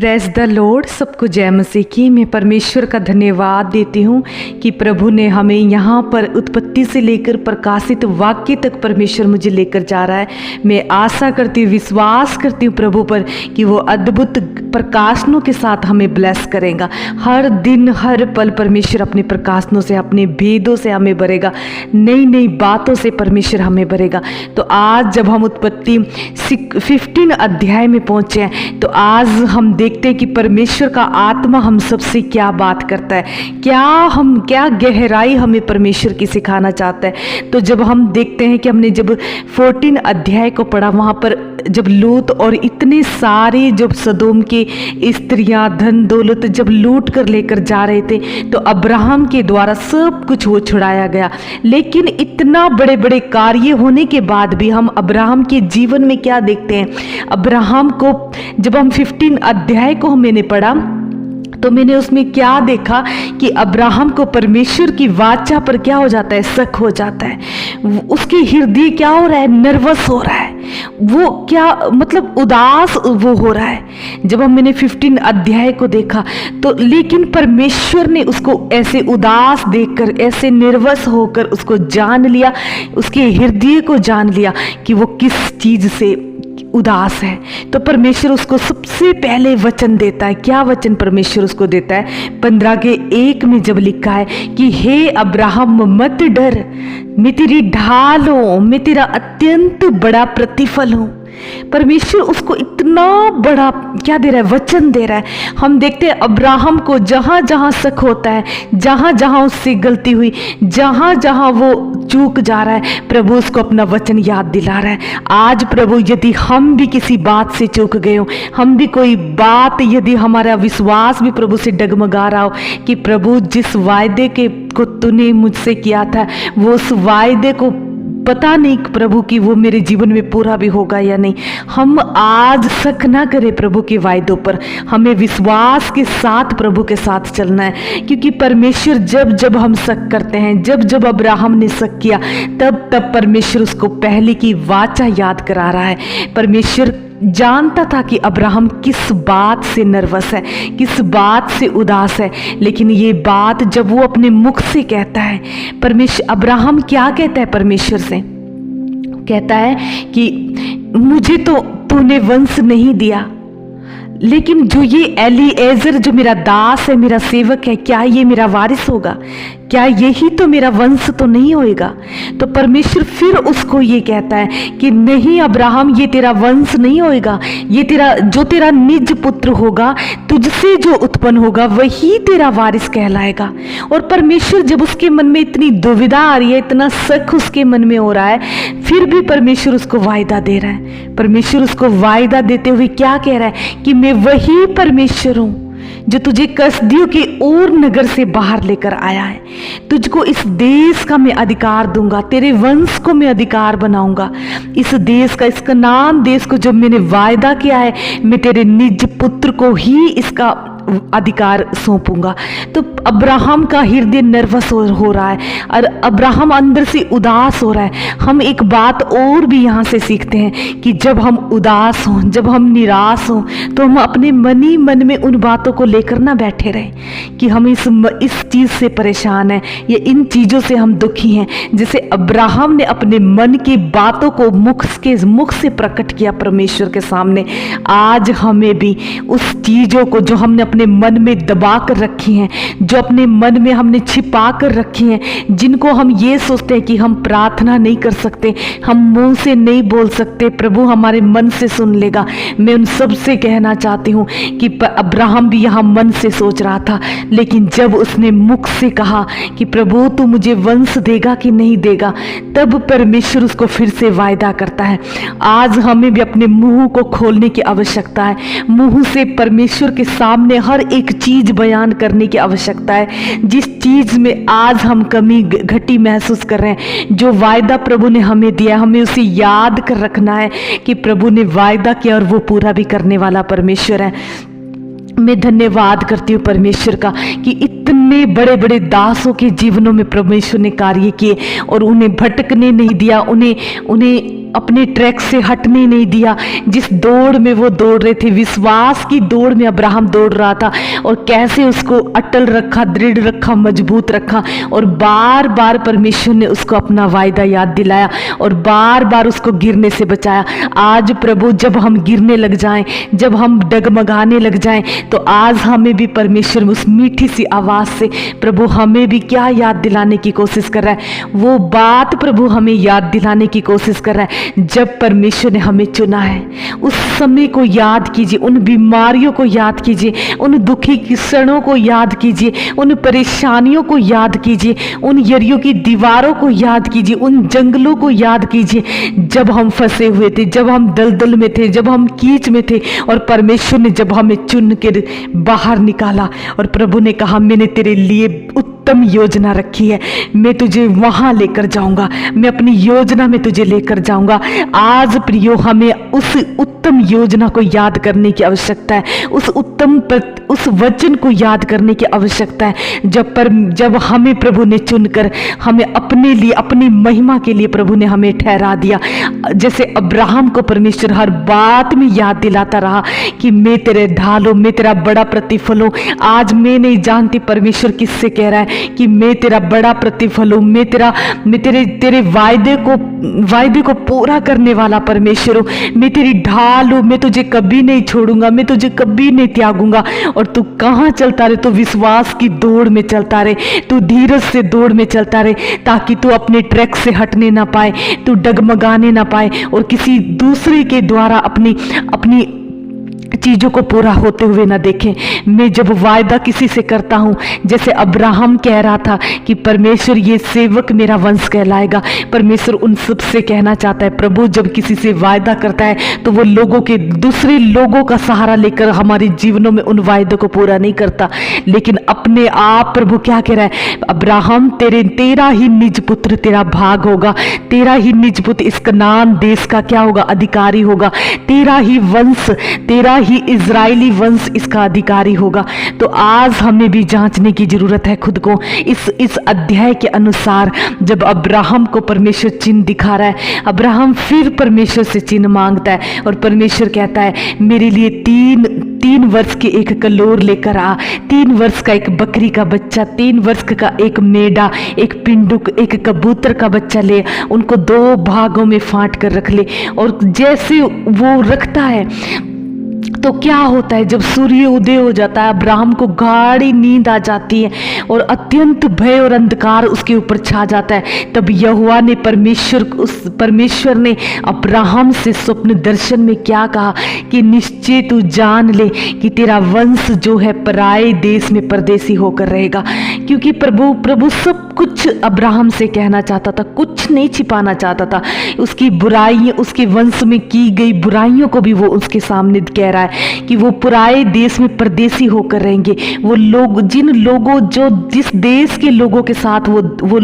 Praise the Lord. सबको जय मसीह की। मैं परमेश्वर का धन्यवाद देती हूँ कि प्रभु ने हमें यहाँ पर उत्पत्ति से लेकर प्रकाशित वाक्य तक परमेश्वर मुझे लेकर जा रहा है। मैं आशा करती हूँ, विश्वास करती हूँ प्रभु पर कि वो अद्भुत प्रकाशनों के साथ हमें ब्लेस करेगा। हर दिन हर पल परमेश्वर अपने प्रकाशनों से, अपने भेदों से हमें भरेगा, नई नई बातों से परमेश्वर हमें भरेगा। तो आज जब हम उत्पत्ति 15 अध्याय में पहुँचे हैं, तो आज हम देखते हैं कि परमेश्वर का आत्मा हम सबसे क्या बात करता है, क्या गहराई हमें परमेश्वर की सिखाना चाहता है। तो जब हम देखते हैं कि हमने जब 14 अध्याय को पढ़ा, वहाँ पर जब लूत और इतने सारे जब सदोम के स्त्रियां धन दौलत जब लूट कर लेकर जा रहे थे, तो अब्राहम के द्वारा सब कुछ वो छुड़ाया गया। लेकिन इतना बड़े बड़े कार्य होने के बाद भी हम अब्राहम के जीवन में क्या देखते हैं। अब्राहम को जब हम 15 अध्याय को मैंने पढ़ा, तो मैंने उसमें क्या देखा कि अब्राहम को परमेश्वर की वाचा पर क्या हो जाता है, शक हो जाता है। उसके हृदय क्या हो रहा है, नर्वस हो रहा है, वो क्या मतलब उदास वो हो रहा है। जब मैंने 15 अध्याय को देखा तो, लेकिन परमेश्वर ने उसको ऐसे उदास देखकर, ऐसे नर्वस होकर उसको जान लिया, उसके हृदय को जान लिया कि वो किस चीज से उदास है। तो परमेश्वर उसको सबसे पहले वचन देता है। क्या वचन परमेश्वर उसको देता है? 15:1 में जब लिखा है कि हे अब्राहम मत डर, मैं तेरी ढाल हूं, मैं तेरा अत्यंत बड़ा प्रतिफल हूं। परमेश्वर उसको इतना बड़ा क्या दे रहा है, वचन दे रहा है। हम देखते हैं अब्राहम को जहां जहां शक होता है, जहां जहां उससे गलती हुई, जहां जहां वो चूक जा रहा है, प्रभु उसको अपना वचन याद दिला रहा है। आज प्रभु, यदि हम भी किसी बात से चूक गए हो, हम भी कोई बात, यदि हमारा विश्वास भी प्रभु से डगमगा रहा हो कि प्रभु जिस वायदे के को तूने मुझसे किया था, वो उस वायदे को पता नहीं प्रभु कि वो मेरे जीवन में पूरा भी होगा या नहीं। हम आज शक ना करें प्रभु के वायदों पर, हमें विश्वास के साथ प्रभु के साथ चलना है। क्योंकि परमेश्वर जब जब हम शक करते हैं, जब जब अब्राहम ने शक किया, तब तब परमेश्वर उसको पहले की वाचा याद करा रहा है। परमेश्वर जानता था कि अब्राहम किस बात से नर्वस है, किस बात से उदास है। लेकिन ये बात जब वो अपने मुख से कहता है, परमेश्वर, अब्राहम क्या कहता है परमेश्वर से? कहता है कि मुझे तो तूने वंश नहीं दिया, लेकिन जो ये एलीएजर जो मेरा दास है, मेरा सेवक है, क्या ये मेरा वारिस होगा? क्या यही तो मेरा वंश तो नहीं होएगा? तो परमेश्वर फिर उसको ये कहता है कि नहीं अब्राहम, ये तेरा वंश नहीं होएगा, ये तेरा निज पुत्र होगा, तुझसे जो उत्पन्न होगा वही तेरा वारिस कहलाएगा। और परमेश्वर जब उसके मन में इतनी दुविधा आ रही है, इतना शक उसके मन में हो रहा है, फिर भी परमेश्वर उसको वायदा दे रहा है। परमेश्वर उसको वायदा देते हुए क्या कह रहा है कि मैं वही परमेश्वर हूं जो तुझे कसदियों के और नगर से बाहर लेकर आया है। तुझको इस देश का मैं अधिकार दूंगा, तेरे वंश को मैं अधिकार बनाऊंगा। इस देश का, इस कनान देश को जब मैंने वायदा किया है, मैं तेरे निज पुत्र को ही इसका अधिकार सौंपूंगा। तो अब्राहम का हृदय नर्वस हो रहा है और अब्राहम अंदर से उदास हो रहा है। हम एक बात और भी यहाँ से सीखते हैं कि जब हम उदास हों, जब हम निराश हों, तो हम अपने मन ही मन में उन बातों को लेकर ना बैठे रहें कि हम इस चीज़ से परेशान हैं या इन चीज़ों से हम दुखी हैं। जैसे अब्राहम ने अपने मन की बातों को मुख से प्रकट किया परमेश्वर के सामने, आज हमें भी उस चीज़ों को जो हमने अपने मन में दबा कर रखी हैं, जो अपने मन में हमने छिपा कर रखी हैं, जिनको हम ये सोचते हैं कि हम प्रार्थना नहीं कर सकते, हम मुंह से नहीं बोल सकते, प्रभु हमारे मन से सुन लेगा। मैं उन सब से कहना चाहती हूँ कि अब्राहम भी यहाँ मन से सोच रहा था, लेकिन जब उसने मुख से कहा कि प्रभु तू मुझे वंश देगा कि नहीं देगा, तब परमेश्वर उसको फिर से वायदा करता है। आज हमें भी अपने मुंह को खोलने की आवश्यकता है, मुंह से परमेश्वर के सामने हर एक चीज बयान करने की आवश्यकता है। जिस चीज में आज हम कमी घटी महसूस कर रहे हैं, जो वायदा प्रभु ने हमें दिया, हमें उसे याद कर रखना है कि प्रभु ने वायदा किया और वो पूरा भी करने वाला परमेश्वर है। मैं धन्यवाद करती हूँ परमेश्वर का कि इतने बड़े बड़े दासों के जीवनों में परमेश्वर ने कार्य किए और उन्हें भटकने नहीं दिया, उन्हें अपने ट्रैक से हटने नहीं दिया। जिस दौड़ में वो दौड़ रहे थे, विश्वास की दौड़ में अब्राहम दौड़ रहा था, और कैसे उसको अटल रखा, दृढ़ रखा, मजबूत रखा, और बार बार परमेश्वर ने उसको अपना वायदा याद दिलाया और बार बार उसको गिरने से बचाया। आज प्रभु जब हम गिरने लग जाएं, जब हम डगमगाने लग जाएं, तो आज हमें भी परमेश्वर उस मीठी सी आवाज से प्रभु हमें भी क्या याद दिलाने की कोशिश कर रहा है, वो बात प्रभु हमें याद दिलाने की कोशिश कर रहा है जब परमेश्वर ने हमें चुना है। उस समय को याद कीजिए, उन बीमारियों को याद कीजिए, उन दुखी क्षणों को याद कीजिए, उन परेशानियों को याद कीजिए, उन यरियों की दीवारों को याद कीजिए, उन जंगलों को याद कीजिए जब हम फंसे हुए थे, जब हम दलदल में थे, जब हम कीच में थे, और परमेश्वर ने जब हमें चुन के बाहर निकाला और प्रभु ने कहा मैंने तेरे लिए उत्तम योजना रखी है, मैं तुझे वहां लेकर जाऊंगा, मैं अपनी योजना में तुझे लेकर जाऊंगा। आज प्रियो, हमें उस उत्तम योजना को याद करने की आवश्यकता है, उस वचन को याद करने की आवश्यकता है जब हमें प्रभु ने चुनकर हमें अपने लिए, अपनी महिमा के लिए प्रभु ने हमें ठहरा दिया। जैसे अब्राहम को परमेश्वर हर बात में याद दिलाता रहा कि मैं तेरे ढाल हूं, मैं तेरा बड़ा प्रतिफल हूं। आज मैं नहीं जानती परमेश्वर किससे कह रहा है कि मैं तेरा बड़ा प्रतिफल हूं, मैं तेरे वायदे को पूरा करने वाला परमेश्वर हूं, मैं तेरी ढाल हूं, मैं तुझे कभी नहीं छोड़ूंगा, मैं तुझे कभी नहीं त्यागूंगा। और तू कहां चलता रहे? तू विश्वास की दौड़ में चलता रहे, तू धीरज से दौड़ में चलता रहे, ताकि तू अपने ट्रैक से हटने ना पाए, तू डगमगाने ना पाए और किसी दूसरे के द्वारा अपनी चीजों को पूरा होते हुए ना देखें। मैं जब वायदा किसी से करता हूं, जैसे अब्राहम कह रहा था कि परमेश्वर ये सेवक मेरा वंश कहलाएगा, परमेश्वर उन सब से कहना चाहता है, प्रभु जब किसी से वायदा करता है तो वो दूसरे लोगों का सहारा लेकर हमारे जीवनों में उन वायदों को पूरा नहीं करता, लेकिन अपने आप प्रभु क्या कह रहा है, अब्राहम तेरा ही निज पुत्र तेरा भाग होगा, तेरा ही निज पुत्र इस कनान देश का क्या होगा, अधिकारी होगा, तेरा ही वंश, तेरा ही इजरायली वंश इसका अधिकारी होगा। तो आज हमें भी जांचने की जरूरत है खुद को। इस अध्याय के अनुसार जब अब्राहम को परमेश्वर चिन्ह दिखा रहा है, अब्राहम फिर परमेश्वर से चिन्ह मांगता है और परमेश्वर कहता है मेरे लिए तीन वर्ष के एक कलोर लेकर आ, 3 वर्ष का एक बकरी का बच्चा, 3 वर्ष का एक मेढा, एक पिंडुक, एक कबूतर का बच्चा ले, उनको 2 भागों में फांट कर रख ले। और जैसे वो रखता है तो क्या होता है, जब सूर्य उदय हो जाता है, अब्राहम को गाढ़ी नींद आ जाती है और अत्यंत भय और अंधकार उसके ऊपर छा जाता है। तब यहोवा ने परमेश्वर ने अब्राहम से स्वप्न दर्शन में क्या कहा कि निश्चय तू जान ले कि तेरा वंश जो है पराए देश में परदेसी होकर रहेगा। क्योंकि प्रभु सब कुछ अब्राहम से कहना चाहता था, कुछ नहीं छिपाना चाहता था। उसकी बुराइयां, उसके वंश में की गई बुराइयों को भी वो उसके सामने कह रहा है कि वो पुराए देश में परदेसी होकर रहेंगे। वो लोग, जिस देश के लोगों के साथ वो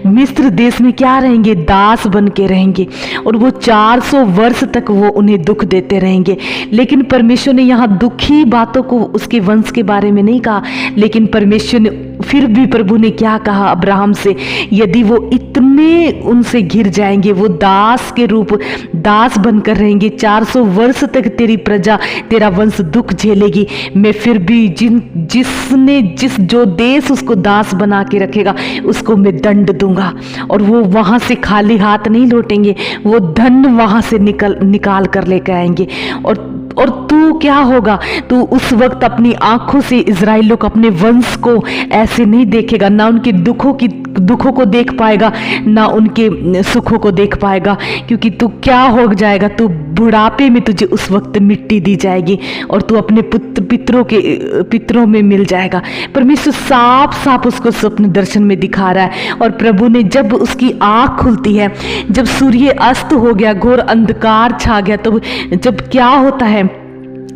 मिस्र देश में क्या रहेंगे, दास बन के रहेंगे, और वो 400 वर्ष तक वो उन्हें दुख देते रहेंगे। लेकिन परमेश्वर ने यहाँ दुखी बातों को उसके वंश के बारे में नहीं कहा, लेकिन परमेश्वर ने फिर भी प्रभु ने क्या कहा अब्राहम से, यदि वो इतने उनसे घिर जाएंगे, वो दास बनकर रहेंगे, 400 वर्ष तक तेरी प्रजा, तेरा वंश दुख झेलेगी, मैं फिर भी जो देश उसको दास बना के रखेगा उसको मैं दंड दूंगा, और वो वहां से खाली हाथ नहीं लौटेंगे, वो धन वहां से निकाल कर लेकर आएंगे। और तू क्या होगा, तू उस वक्त अपनी आंखों से इजराइलों को, अपने वंश को ऐसे नहीं देखेगा, ना उनके दुखों को देख पाएगा, ना उनके सुखों को देख पाएगा, क्योंकि तू क्या हो जाएगा, तू बुढ़ापे में तुझे उस वक्त मिट्टी दी जाएगी और तू अपने पितरों में मिल जाएगा। परमेश्वर साफ साफ उसको स्वप्न दर्शन में दिखा रहा है। और प्रभु ने जब उसकी आंख खुलती है, जब सूर्य अस्त हो गया, घोर अंधकार छा गया, तो जब क्या होता है,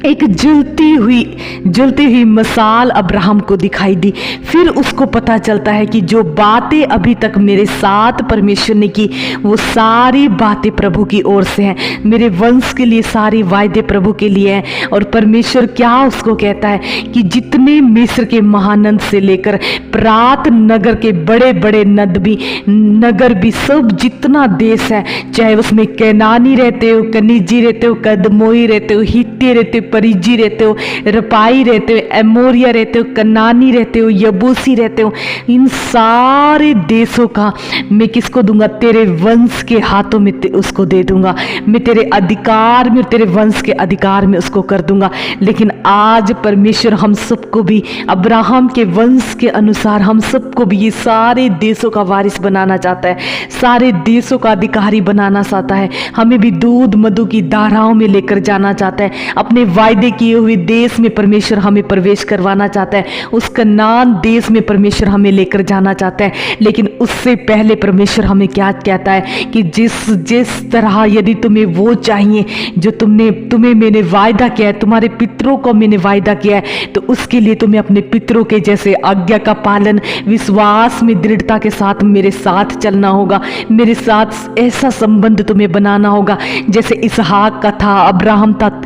एक जलती हुई मसाल अब्राहम को दिखाई दी। फिर उसको पता चलता है कि जो बातें अभी तक मेरे साथ परमेश्वर ने की वो सारी बातें प्रभु की ओर से हैं। मेरे वंश के लिए सारी वायदे प्रभु के लिए हैं। और परमेश्वर क्या उसको कहता है कि जितने मिस्र के महानद से लेकर प्रात नगर के बड़े बड़े नगर भी सब जितना देश है, चाहे उसमें कैनानी रहते हो, कनिजी रहते हो, कदमोई रहते हो, हित्ती रहते हो, परिजी रहते हो, रपाई रहते हो, एमोरिया रहते हो, कनानी रहते हो, यबूसी रहते हो, इन सारे देशों का मैं किसको दूंगा? तेरे वंश के हाथों में उसको दे दूंगा। मैं तेरे अधिकार में, तेरे वंश के अधिकार में उसको कर दूंगा। लेकिन आज परमेश्वर हम सबको भी अब्राहम के वंश के अनुसार हम सबको भी ये सारे देशों का वारिस बनाना चाहता है, सारे देशों का अधिकारी बनाना चाहता है। हमें भी दूध मधु की धाराओं में लेकर जाना चाहता है। अपने वायदे किए हुए देश में परमेश्वर हमें प्रवेश करवाना चाहता है। उस कनान देश में परमेश्वर हमें लेकर जाना चाहता है। लेकिन उससे पहले परमेश्वर हमें क्या कहता है कि जिस तरह यदि तुम्हें वो चाहिए जो तुम्हें मैंने वायदा किया है, तुम्हारे पितरों को मैंने वायदा किया है, तो उसके लिए तुम्हें अपने पितरों के जैसे आज्ञा का पालन विश्वास में दृढ़ता के साथ मेरे साथ चलना होगा। मेरे साथ ऐसा संबंध तुम्हें बनाना होगा जैसे इसहाक का था,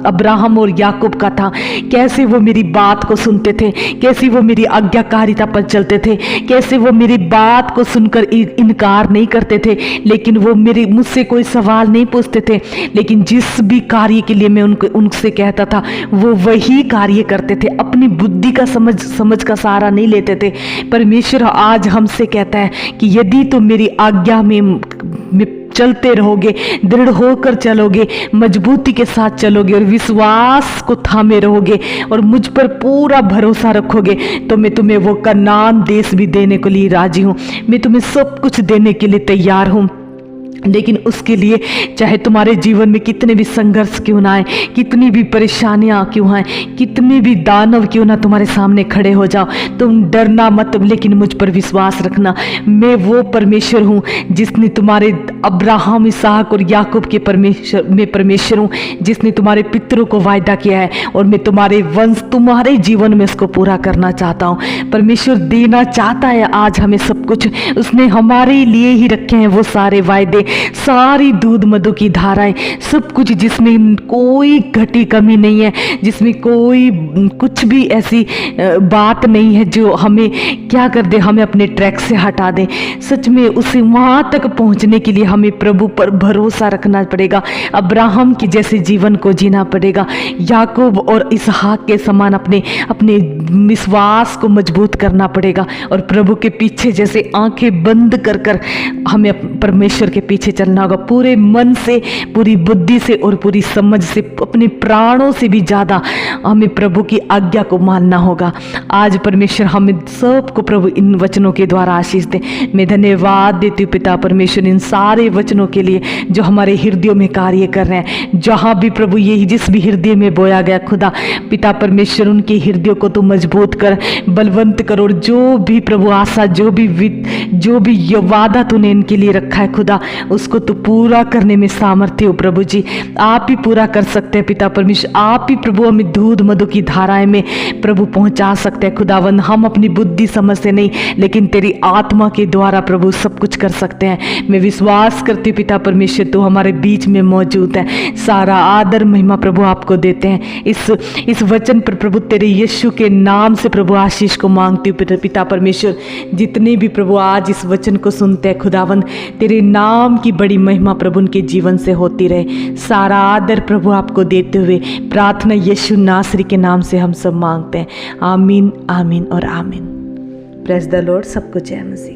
अब्राहम और याकूब का था। कैसे वो मेरी बात को सुनते थे, कैसे वो मेरी आज्ञाकारिता पर चलते थे, कैसे वो मेरी बात को सुनकर इनकार नहीं करते थे, लेकिन वो मुझसे कोई सवाल नहीं पूछते थे, लेकिन जिस भी कार्य के लिए मैं उनसे कहता था वो वही कार्य करते थे। अपनी बुद्धि का समझ का सहारा नहीं लेते थे। परमेश्वर आज हमसे कहता है कि यदि तुम मेरी आज्ञा में चलते रहोगे, दृढ़ होकर चलोगे, मजबूती के साथ चलोगे और विश्वास को थामे रहोगे और मुझ पर पूरा भरोसा रखोगे, तो मैं तुम्हें वो कनान देश भी देने के लिए राजी हूँ। मैं तुम्हें सब कुछ देने के लिए तैयार हूँ। लेकिन उसके लिए चाहे तुम्हारे जीवन में कितने भी संघर्ष क्यों ना आए, कितनी भी परेशानियां क्यों आए, कितने भी दानव क्यों ना तुम्हारे सामने खड़े हो जाओ, तुम डरना मत, लेकिन मुझ पर विश्वास रखना। मैं वो परमेश्वर हूँ जिसने तुम्हारे अब्राहम, इसहाक और याकूब के परमेश्वर हूँ, जिसने तुम्हारे पितरों को वायदा किया है और मैं तुम्हारे वंश, तुम्हारे जीवन में इसको पूरा करना चाहता हूँ। परमेश्वर देना चाहता है आज हमें सब कुछ। उसने हमारे लिए ही रखे हैं वो सारे वायदे, सारी दूध मधु की धाराएं, सब कुछ जिसमें कोई घटी कमी नहीं है, जिसमें कोई कुछ भी ऐसी बात नहीं है जो हमें क्या कर दे, हमें अपने ट्रैक से हटा दे। सच में उसे वहां तक पहुंचने के लिए हमें प्रभु पर भरोसा रखना पड़ेगा। अब्राहम के जैसे जीवन को जीना पड़ेगा। याकूब और इसहाक के समान अपने विश्वास को मजबूत करना पड़ेगा और प्रभु के पीछे जैसे आंखें बंद कर कर हमें परमेश्वर के पीछे चलना होगा, पूरे मन से, पूरी बुद्धि से और पूरी समझ से, अपने प्राणों से भी ज्यादा हमें प्रभु की आज्ञा को मानना होगा। आज परमेश्वर हमें सबको प्रभु इन वचनों के द्वारा आशीष दे। मैं धन्यवाद देती हूँ पिता परमेश्वर इन सारे वचनों के लिए जो हमारे हृदयों में कार्य कर रहे हैं। जहां भी प्रभु यही जिस भी हृदय में बोया गया खुदा पिता परमेश्वर उनके हृदयों को तू मजबूत कर, बलवंत कर, और जो भी प्रभु आशा, जो भी वादा तूने इनके लिए रखा है खुदा, उसको तो पूरा करने में सामर्थ्य हो प्रभु जी। आप ही पूरा कर सकते हैं पिता परमेश्वर। आप ही प्रभु हमें दूध मधु की धाराएं में प्रभु पहुंचा सकते हैं खुदावन। हम अपनी बुद्धि समझ से नहीं, लेकिन तेरी आत्मा के द्वारा प्रभु सब कुछ कर सकते हैं। मैं विश्वास करती हूँ पिता परमेश्वर तू हमारे बीच में मौजूद है। सारा आदर महिमा प्रभु आपको देते हैं। इस वचन पर प्रभु तेरे यीशु के नाम से प्रभु आशीष को मांगती हूँ पिता परमेश्वर। जितने भी प्रभु आज इस वचन को सुनते हैं खुदावन, तेरे नाम की बड़ी महिमा प्रभु उनके जीवन से होती रहे। सारा आदर प्रभु आपको देते हुए प्रार्थना यीशु नासरी के नाम से हम सब मांगते हैं। आमीन, आमीन और आमीन। Praise the Lord. सबको जय मसीह।